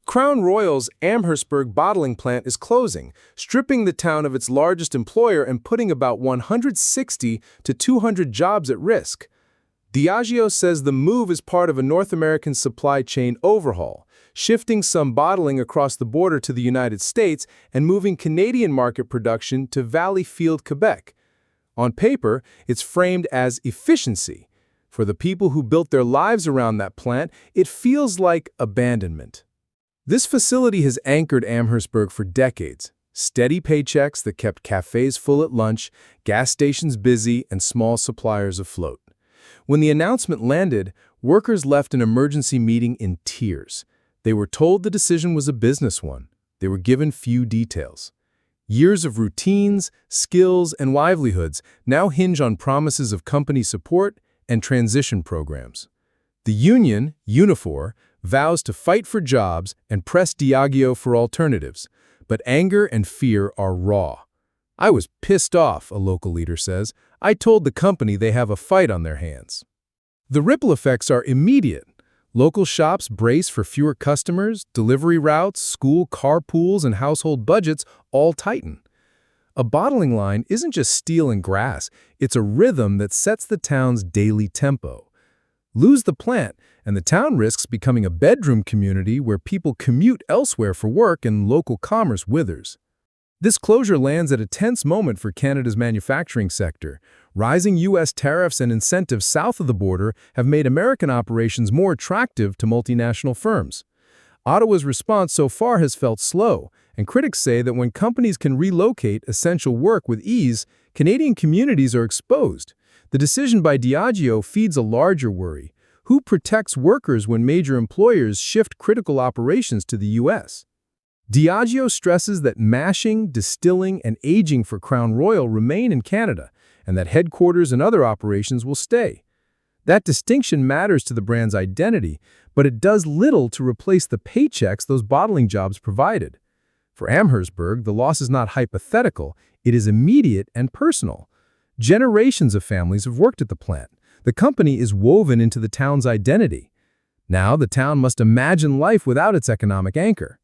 Crown Royal's Amherstburg bottling plant is closing, stripping the town of its largest employer and putting about 160 to 200 jobs at risk. Diageo says the move is part of a North American supply chain overhaul, shifting some bottling across the border to the United States and moving Canadian market production to Valleyfield, Quebec. On paper, it's framed as efficiency. For the people who built their lives around that plant, it feels like abandonment. This facility has anchored Amherstburg for decades. Steady paychecks that kept cafes full at lunch, gas stations busy, and small suppliers afloat. When the announcement landed, workers left an emergency meeting in tears. They were told the decision was a business one. They were given few details. Years of routines, skills, and livelihoods now hinge on promises of company support and transition programs. The union, Unifor, vows to fight for jobs and press Diageo for alternatives, but anger and fear are raw. "I was pissed off," a local leader says. "I told the company they have a fight on their hands." The ripple effects are immediate. Local shops brace for fewer customers, delivery routes, school carpools, and household budgets all tighten. A bottling line isn't just steel and grass, it's a rhythm that sets the town's daily tempo. Lose the plant, and the town risks becoming a bedroom community where people commute elsewhere for work and local commerce withers. This closure lands at a tense moment for Canada's manufacturing sector. Rising U.S. tariffs and incentives south of the border have made American operations more attractive to multinational firms. Ottawa's response so far has felt slow, and critics say that when companies can relocate essential work with ease, Canadian communities are exposed. The decision by Diageo feeds a larger worry. Who protects workers when major employers shift critical operations to the U.S.? Diageo stresses that mashing, distilling, and aging for Crown Royal remain in Canada, and that headquarters and other operations will stay. That distinction matters to the brand's identity, but it does little to replace the paychecks those bottling jobs provided. For Amherstburg, the loss is not hypothetical, it is immediate and personal. Generations of families have worked at the plant. The company is woven into the town's identity. Now the town must imagine life without its economic anchor.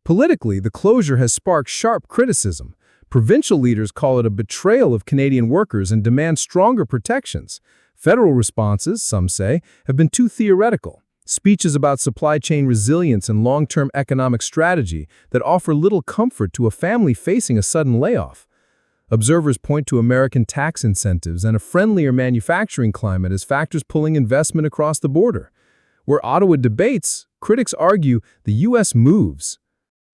Politically, the closure has sparked sharp criticism. Provincial leaders call it a betrayal of Canadian workers and demand stronger protections. Federal responses, some say, have been too theoretical. Speeches about supply chain resilience and long-term economic strategy that offer little comfort to a family facing a sudden layoff. Observers point to American tax incentives and a friendlier manufacturing climate as factors pulling investment across the border. Where Ottawa debates, critics argue the U.S. moves.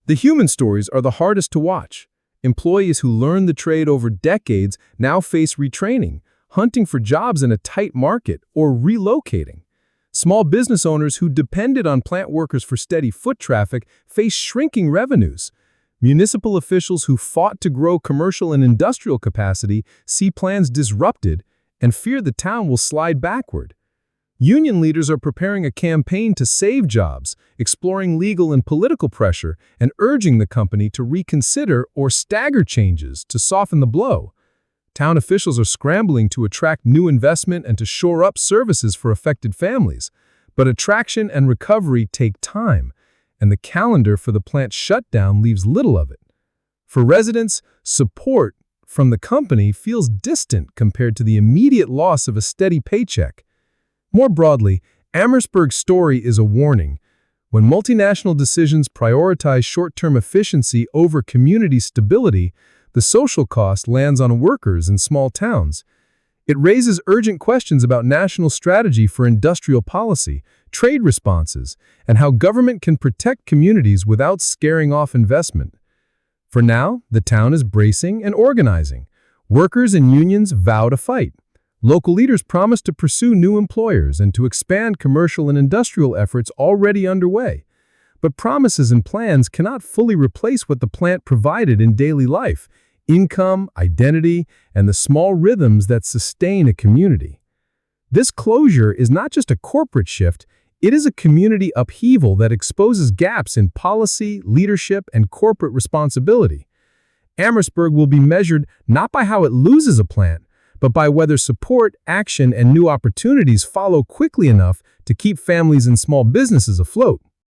The human stories are the hardest to watch. Employees who learned the trade over decades now face retraining, hunting for jobs in a tight market, or relocating. Small business owners who depended on plant workers for steady foot traffic face shrinking revenues. Municipal officials who fought to grow commercial and industrial capacity see plans disrupted and fear the town will slide backward. Union leaders are preparing a campaign to save jobs, exploring legal and political pressure, and urging the company to reconsider or stagger changes to soften the blow. Town officials are scrambling to attract new investment and to shore up services for affected families. But attraction and recovery take time, and the calendar for the plant shutdown leaves little of it. For residents, support from the company feels distant compared to the immediate loss of a steady paycheck. More broadly, Amherstburg's story is a warning. When multinational decisions prioritize short-term efficiency over community stability, the social cost lands on workers in small towns. It raises urgent questions about national strategy for industrial policy, trade responses, and how government can protect communities without scaring off investment. For now, the town is bracing and organizing. Workers and unions vow to fight. Local leaders promise to pursue new employers and to expand commercial and industrial efforts already underway. But promises and plans cannot fully replace what the plant provided in daily life: income, identity, and the small rhythms that sustain a community. This closure is not just a corporate shift, it is a community upheaval that exposes gaps in policy, leadership, and corporate responsibility. Amherstburg will be measured not by how it loses a plant, but by whether support, action, and new opportunities follow quickly enough to keep families and small businesses afloat.